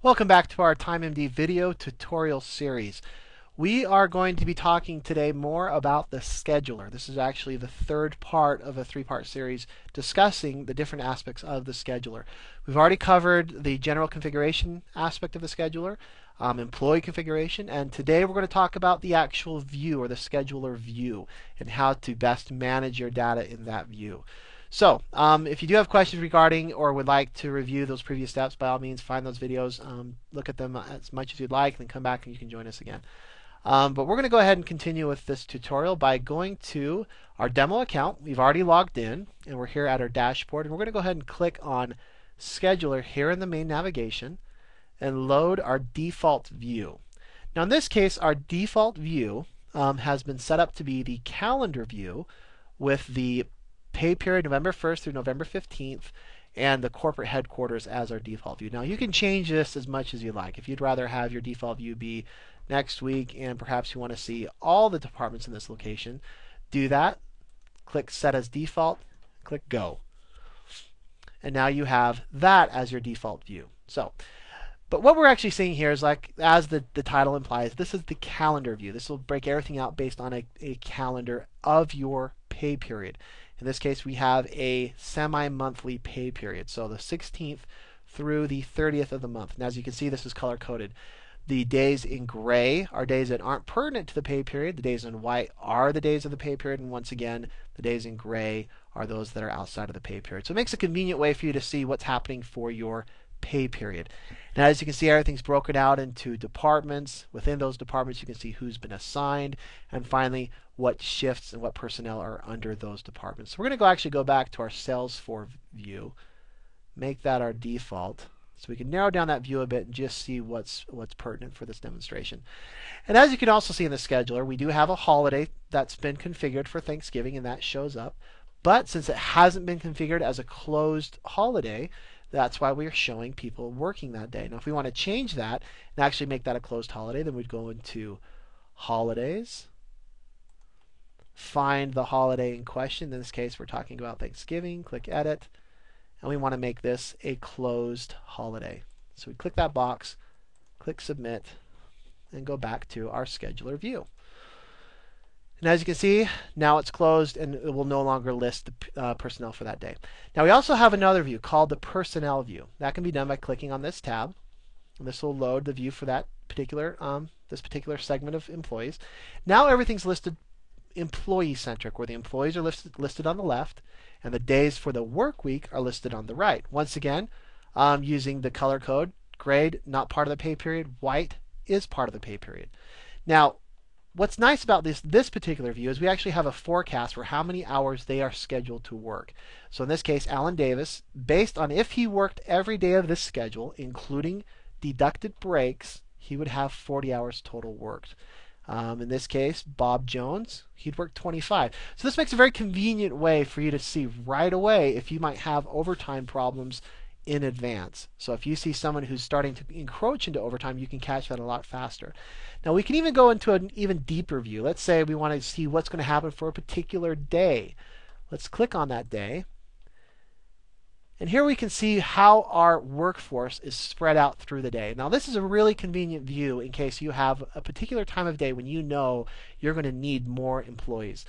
Welcome back to our TimeMD video tutorial series. We are going to be talking today more about the scheduler. This is actually the third part of a three-part series discussing the different aspects of the scheduler. We've already covered the general configuration aspect of the scheduler, employee configuration, and today we're going to talk about the actual view, or the scheduler view, and how to best manage your data in that view. So, if you do have questions regarding or would like to review those previous steps, by all means, find those videos, look at them as much as you'd like, and then come back and you can join us again. But we're going to go ahead and continue with this tutorial by going to our demo account. We've already logged in, and we're here at our dashboard. And we're going to go ahead and click on Scheduler here in the main navigation and load our default view. Now, in this case, our default view has been set up to be the calendar view with the pay period November 1st through November 15th, and the corporate headquarters as our default view. Now you can change this as much as you like. If you'd rather have your default view be next week, and perhaps you want to see all the departments in this location, do that. Click Set as Default, click Go. And now you have that as your default view. But what we're actually seeing here is, like as the title implies, this is the calendar view. This will break everything out based on a calendar of your pay period. In this case, we have a semi-monthly pay period, so the 16th through the 30th of the month. And as you can see, this is color-coded. The days in gray are days that aren't pertinent to the pay period. The days in white are the days of the pay period. And once again, the days in gray are those that are outside of the pay period. So it makes a convenient way for you to see what's happening for your pay period. Now, as you can see, everything's broken out into departments. Within those departments, you can see who's been assigned, and finally, what shifts and what personnel are under those departments. So we're going to actually go back to our Salesforce view, make that our default, so we can narrow down that view a bit and just see what's pertinent for this demonstration. And as you can also see in the scheduler, we do have a holiday that's been configured for Thanksgiving, and that shows up. But since it hasn't been configured as a closed holiday, that's why we're showing people working that day. Now, if we want to change that and actually make that a closed holiday, then we'd go into Holidays, find the holiday in question. In this case, we're talking about Thanksgiving. Click Edit, and we want to make this a closed holiday. So we click that box, click Submit, and go back to our scheduler view. And as you can see, now it's closed, and it will no longer list the personnel for that day. Now we also have another view called the Personnel view. That can be done by clicking on this tab. And this will load the view for that particular segment of employees. Now everything's listed employee-centric, where the employees are listed on the left, and the days for the work week are listed on the right. Once again, using the color code, gray, not part of the pay period, white is part of the pay period. Now, what's nice about this particular view is we actually have a forecast for how many hours they are scheduled to work. So in this case, Alan Davis, based on if he worked every day of this schedule, including deducted breaks, he would have 40 hours total worked. In this case, Bob Jones, he'd work 25. So this makes a very convenient way for you to see right away if you might have overtime problems in advance. So if you see someone who's starting to encroach into overtime, you can catch that a lot faster. Now we can even go into an even deeper view. Let's say we want to see what's going to happen for a particular day. Let's click on that day. And here we can see how our workforce is spread out through the day. Now this is a really convenient view in case you have a particular time of day when you know you're going to need more employees.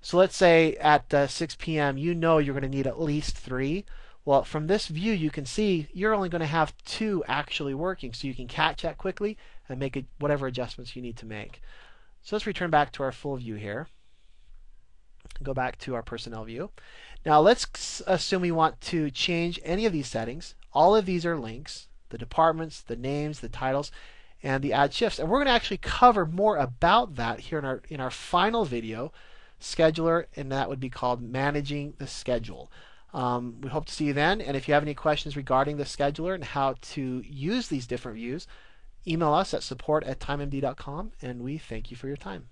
So let's say at 6 p.m. you know you're going to need at least 3. Well, from this view, you can see you're only going to have 2 actually working, so you can catch that quickly and make whatever adjustments you need to make. So let's return back to our full view here. Go back to our personnel view. Now let's assume we want to change any of these settings. All of these are links: the departments, the names, the titles, and the add shifts. And we're going to actually cover more about that here in our final video, Scheduler, and that would be called Managing the Schedule. We hope to see you then, and if you have any questions regarding the scheduler and how to use these different views, email us at support@timemd.com, and we thank you for your time.